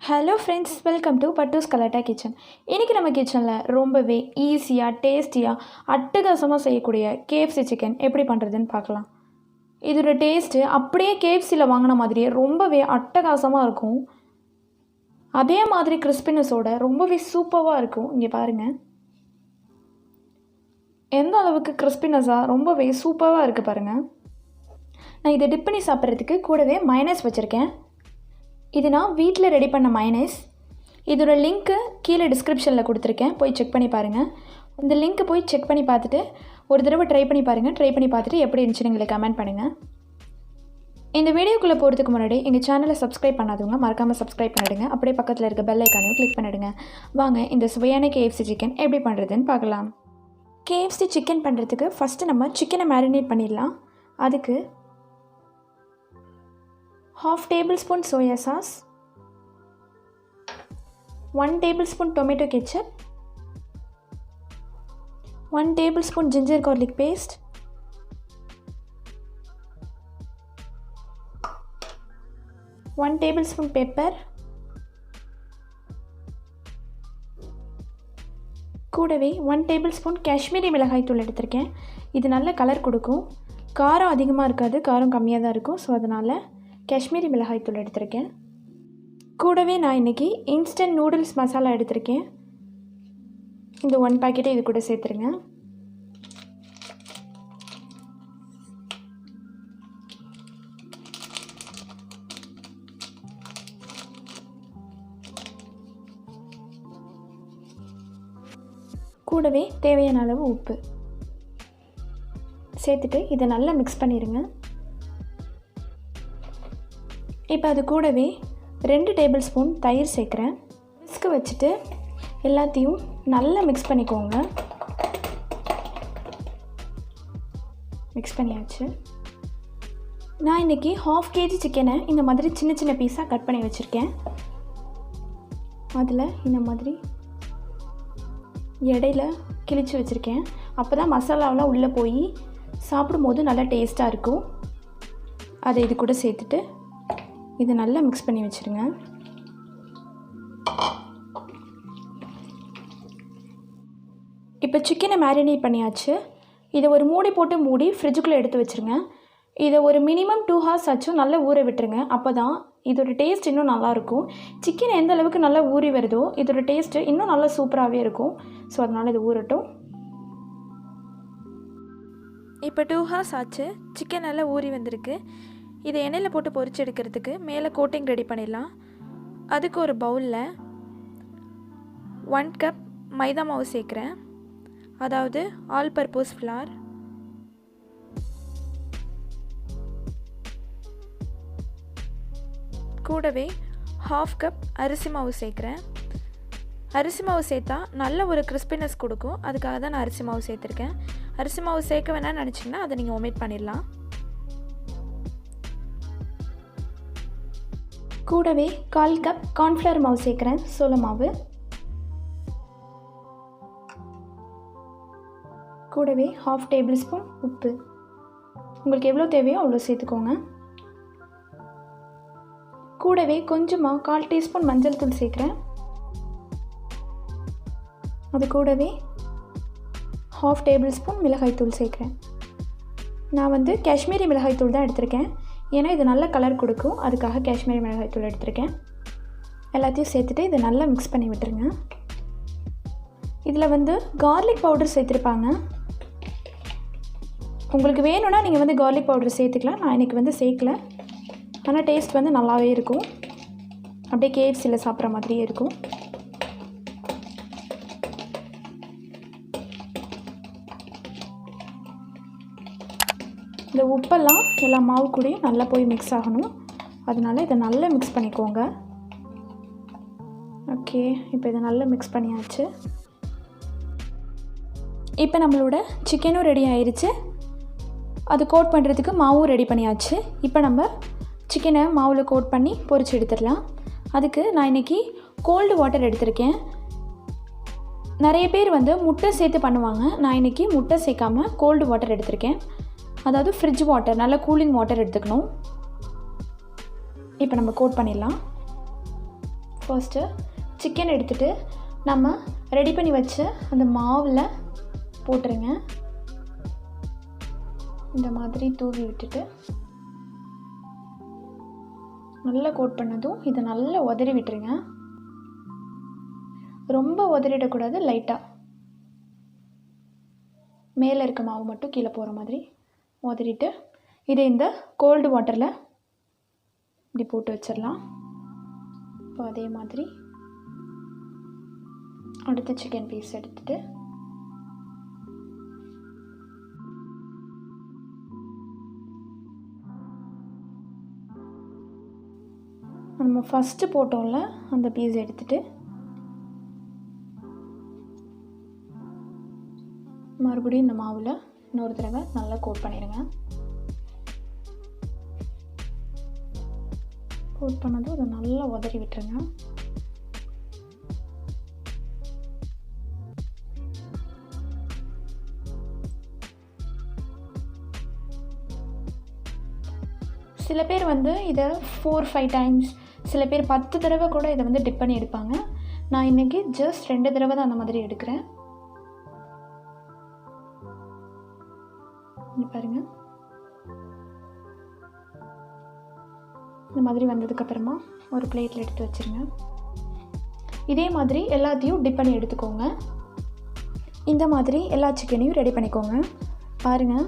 Hello friends, welcome to Pattu'sGalattaKitchen. இன்றைக்கி நம்ம கிச்சனில் ரொம்பவே ஈஸியாக டேஸ்டியாக அட்டகாசமாக செய்யக்கூடிய KFC சிக்கன் எப்படி பண்ணுறதுன்னு பார்க்கலாம். இதோட டேஸ்ட்டு அப்படியே KFCயில் வாங்கின மாதிரியே ரொம்பவே அட்டகாசமாக இருக்கும். அதே மாதிரி கிறிஸ்பினஸோட ரொம்பவே சூப்பராக இருக்கும். இங்கே பாருங்கள் எந்த அளவுக்கு கிறிஸ்பினஸாக ரொம்பவே சூப்பராக இருக்குது பாருங்கள். நான் இதை டிப் பண்ணி சாப்பிட்றதுக்கு கூடவே மயனஸ் வச்சுருக்கேன். இது நான் வீட்டில் ரெடி பண்ண மயனஸ். இதோட லிங்க்கு கீழே டிஸ்கிரிப்ஷனில் கொடுத்துருக்கேன், போய் செக் பண்ணி பாருங்கள். இந்த லிங்க்கை போய் செக் பண்ணி பார்த்துட்டு ஒரு தடவை ட்ரை பண்ணி பாருங்கள். ட்ரை பண்ணி பார்த்துட்டு எப்படி இருந்துச்சுன்னு எங்களுக்கு கமெண்ட் பண்ணுங்கள். இந்த வீடியோக்குள்ளே போகிறதுக்கு முன்னாடி எங்கள் சேனலை சப்ஸ்கிரைப் பண்ணாதவங்க மறக்காமல் சப்ஸ்கிரைப் பண்ணிவிடுங்க. அப்படியே பக்கத்தில் இருக்க பெல் ஐக்கானையும் கிளிக் பண்ணிவிடுங்க. வாங்க இந்த சுவையான KFC சிக்கன் எப்படி பண்ணுறதுன்னு பார்க்கலாம். KFC சிக்கன் பண்ணுறதுக்கு ஃபஸ்ட்டு நம்ம சிக்கனை மேரினேட் பண்ணிடலாம். அதுக்கு 1/2 tablespoon soya sauce, 1 tablespoon tomato ketchup, 1 tablespoon ginger garlic paste, 1 tablespoon pepper, கூடவே 1 tablespoon காஷ்மீரி மிளகாய் தூள் எடுத்திருக்கேன். இது நல்ல கலர் கொடுக்கும். காரம் அதிகமாக இருக்காது, காரம் கம்மியாக தான் இருக்கும். ஸோ அதனால் காஷ்மீரி மிளகாய் தூள் எடுத்திருக்கேன். கூடவே நான் இன்றைக்கி இன்ஸ்டன்ட் நூடுல்ஸ் மசாலா எடுத்திருக்கேன். இந்த 1 பாக்கெட்டை இது கூட சேர்த்துருங்க. கூடவே தேவையான அளவு உப்பு சேர்த்துட்டு இதை நல்லா மிக்ஸ் பண்ணிடுங்க. இப்போ அது கூடவே 2 டேபிள் ஸ்பூன் தயிர் சேர்க்குறேன். விஸ்க் வச்சுட்டு எல்லாத்தையும் நல்லா மிக்ஸ் பண்ணிக்கோங்க. மிக்ஸ் பண்ணியாச்சு. நான் இன்றைக்கி 1/2 kg சிக்கனை இந்த மாதிரி சின்ன சின்ன பீஸாக கட் பண்ணி வச்சுருக்கேன். அதில் இந்த மாதிரி இடையில கிழிச்சு வச்சுருக்கேன். அப்போ தான் மசாலாவெலாம் உள்ளே போய் சாப்பிடும்போது நல்லா டேஸ்ட்டாக இருக்கும். அதை இது கூட சேர்த்துட்டு இதை நல்லா மிக்ஸ் பண்ணி வச்சுருங்க. இப்போ சிக்கனை மேரினேட் பண்ணியாச்சு. இதை ஒரு மூடி போட்டு மூடி ஃப்ரிட்ஜுக்குள்ளே எடுத்து வச்சுருங்க. இதை ஒரு மினிமம் 2 hours ஆச்சும் நல்லா ஊற விட்டுருங்க. அப்போ தான் இதோட டேஸ்ட் இன்னும் நல்லாயிருக்கும். சிக்கன் எந்த அளவுக்கு நல்லா ஊறி வருதோ இதோட டேஸ்ட்டு இன்னும் நல்லா சூப்பராகவே இருக்கும். ஸோ அதனால் இது ஊறட்டும். இப்போ 2 hours ஆச்சு. சிக்கன் நல்லா ஊறி வந்திருக்கு. இதை எண்ணெயில் போட்டு பொரிச்சு எடுக்கிறதுக்கு மேலே கோட்டிங் ரெடி பண்ணிடலாம். அதுக்கு ஒரு பவுலில் 1 கப் மைதா மாவு சேர்க்குறேன், அதாவது ஆல் பர்பஸ் ஃப்ளார். கூடவே 1/2 கப் அரிசி மாவு சேர்க்குறேன். அரிசி மாவு சேர்த்தா நல்ல ஒரு கிறிஸ்பினஸ் கொடுக்கும். அதுக்காக தான் நான் அரிசி மாவு சேர்த்துருக்கேன். அரிசி மாவு சேர்க்க வேணாம்னு நினச்சிங்கன்னா அதை நீங்கள் ஒமிட் பண்ணிடலாம். கூடவே 1/4 கப் கார்ன்ஃப்ளவர் மாவு சேர்க்குறேன், சோள மாவு. கூடவே 1/2 டேபிள் ஸ்பூன் உப்பு. உங்களுக்கு எவ்வளோ தேவையோ அவ்வளோ சேர்த்துக்கோங்க. கூடவே கொஞ்சமாக 1/4 டீஸ்பூன் மஞ்சள் தூள் சேர்க்குறேன். அது கூடவே 1/2 டேபிள் ஸ்பூன் மிளகாய் தூள் சேர்க்குறேன். நான் காஷ்மீரி மிளகாய் தூள் தான் எடுத்திருக்கேன். ஏன்னா இது நல்ல கலர் கொடுக்கும், அதுக்காக காஷ்மீரி மிளகாய் தூள் எடுத்திருக்கேன். எல்லாத்தையும் சேர்த்துட்டு இதை நல்லா மிக்ஸ் பண்ணி விட்டுருங்க. இதில் கார்லிக் பவுடர் சேர்த்துருப்பாங்க. உங்களுக்கு வேணும்னா நீங்கள் கார்லிக் பவுடர் சேர்த்துக்கலாம். நான் இன்றைக்கி சேர்க்கல. ஆனால் டேஸ்ட் நல்லாவே இருக்கும். அப்படியே KFCயில் சாப்பிட்ற மாதிரியே இருக்கும். இந்த உப்பெல்லாம் எல்லா மாவு கூடயும் நல்லா போய் மிக்ஸ் ஆகணும். அதனால் இதை நல்லா மிக்ஸ் பண்ணிக்கோங்க. ஓகே, இப்போ இதை நல்லா மிக்ஸ் பண்ணியாச்சு. இப்போ நம்மளோட சிக்கனும் ரெடி ஆயிடுச்சு. அது கோட் பண்ணுறதுக்கு மாவும் ரெடி பண்ணியாச்சு. இப்போ நம்ம சிக்கனை மாவில் கோட் பண்ணி பொரிச்சு எடுத்துடலாம். அதுக்கு நான் இன்றைக்கி கோல்டு வாட்டர் எடுத்திருக்கேன். நிறைய பேர் முட்டை சேர்த்து பண்ணுவாங்க. நான் இன்றைக்கி முட்டை சேர்க்காமல் கோல்டு வாட்டர் எடுத்திருக்கேன். அதாவது ஃப்ரிட்ஜ் வாட்டர், நல்ல கூலிங் வாட்டர் எடுத்துக்கணும். இப்போ நம்ம கோட் பண்ணிடலாம். ஃபர்ஸ்ட்டு சிக்கன் எடுத்துகிட்டு நம்ம ரெடி பண்ணி வச்ச அந்த மாவில் போட்டுருங்க. இந்த மாதிரி தூவி விட்டுட்டு நல்லா கோட் பண்ணதும் இதை நல்லா உதறி விட்டுருங்க. ரொம்ப உதறிடக்கூடாது, லைட்டாக மேலே இருக்க மாவு மட்டும் கீழே போகிற மாதிரி உதறிட்டு இதை இந்த கோல்டு வாட்டரில் இப்படி போட்டு வச்சிடலாம். இப்போ அதே மாதிரி அடுத்த சிக்கன் பீஸ் எடுத்துகிட்டு நம்ம ஃபஸ்ட்டு போட்டோம்ல அந்த பீஸ் எடுத்துகிட்டு மறுபடியும் இந்த மாவில் இன்னொரு தடவை நல்லா கோட் பண்ணிடுங்க. கோட் பண்ணதும் அதை நல்லா உதறி விட்டுருங்க. சில பேர் வந்து இதை 4-5 டைம்ஸ், சில பேர் 10 தடவை கூட இதை வந்து டிப் பண்ணி எடுப்பாங்க. நான் இன்றைக்கி ஜஸ்ட் 2 தடவை தான் அந்த மாதிரி எடுக்கிறேன். இங்கே பாருங்கள், இந்த மாதிரி வந்ததுக்கப்புறமா ஒரு பிளேட்டில் எடுத்து வச்சுருங்க. இதே மாதிரி எல்லாத்தையும் டிப் பண்ணி எடுத்துக்கோங்க. இந்த மாதிரி எல்லா சிக்கனையும் ரெடி பண்ணிக்கோங்க. பாருங்கள்,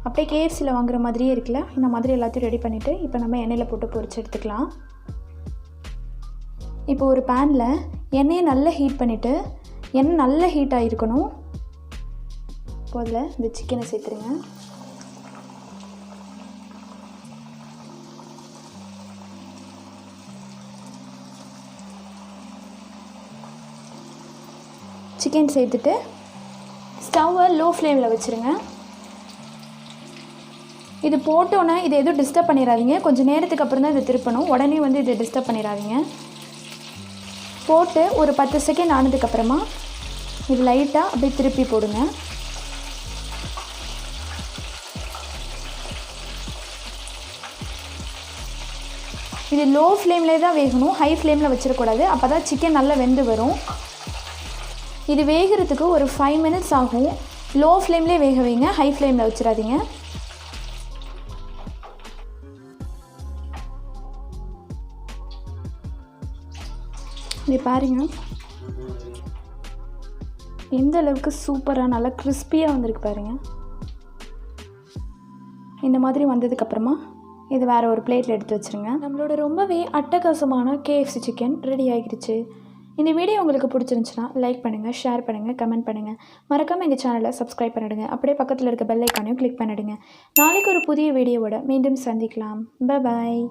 அப்படியே KFCயில் வாங்குகிற மாதிரியே இருக்குல்ல. இந்த மாதிரி எல்லாத்தையும் ரெடி பண்ணிவிட்டு இப்போ நம்ம எண்ணெயில் போட்டு பொரிச்சு எடுத்துக்கலாம். இப்போ ஒரு பேனில் எண்ணெயை நல்லா ஹீட் பண்ணிவிட்டு, எண்ணெய் நல்லா ஹீட் ஆகிருக்கணும். இப்போ அதில் இந்த சிக்கனை சேர்த்துருங்க. சிக்கன் சேர்த்துட்டு ஸ்டவ்வை லோ ஃப்ளேமில் வச்சுருங்க. இது போட்டோன்னே இது எதுவும் டிஸ்டர்ப் பண்ணிடாதீங்க. கொஞ்சம் நேரத்துக்கு அப்புறம் தான் இதை திருப்பணும். உடனே வந்து இதை டிஸ்டர்ப் பண்ணிடாதீங்க. போட்டு ஒரு 10 செகண்ட் ஆனதுக்கப்புறமா இது லைட்டாக அப்படியே திருப்பி போடுங்க. இது லோ ஃப்ளேம்லேயே தான் வேகணும், ஹை ஃப்ளேமில் வச்சிடக்கூடாது. அப்போ தான் சிக்கன் நல்லா வெந்து வரும். இது வேகிறதுக்கு ஒரு 5 மினிட்ஸ் ஆகும். லோ ஃப்ளேம்லேயே வேக வைங்க, ஹை ஃப்ளேமில் வச்சிடாதீங்க. இது பாருங்க, எந்த அளவுக்கு சூப்பராக நல்லா கிறிஸ்பியாக வந்திருக்கு பாருங்கள். இந்த மாதிரி வந்ததுக்கப்புறமா இது வேறு ஒரு பிளேட்டில் எடுத்து வச்சுருங்க. நம்மளோட ரொம்பவே அட்டகாசமான KFC சிக்கன் ரெடி ஆகிடுச்சு. இந்த வீடியோ உங்களுக்கு பிடிச்சிருந்துச்சுன்னா லைக் பண்ணுங்கள், ஷேர் பண்ணுங்கள், கமெண்ட் பண்ணுங்கள். மறக்காமல் எங்கள் சேனலை சப்ஸ்கிரைப் பண்ணிவிடுங்க. அப்படியே பக்கத்தில் இருக்க பெல் ஐக்கானையும் கிளிக் பண்ணிவிடுங்க. நாளைக்கு ஒரு புதிய வீடியோவோட மீண்டும் சந்திக்கலாம். பாய்.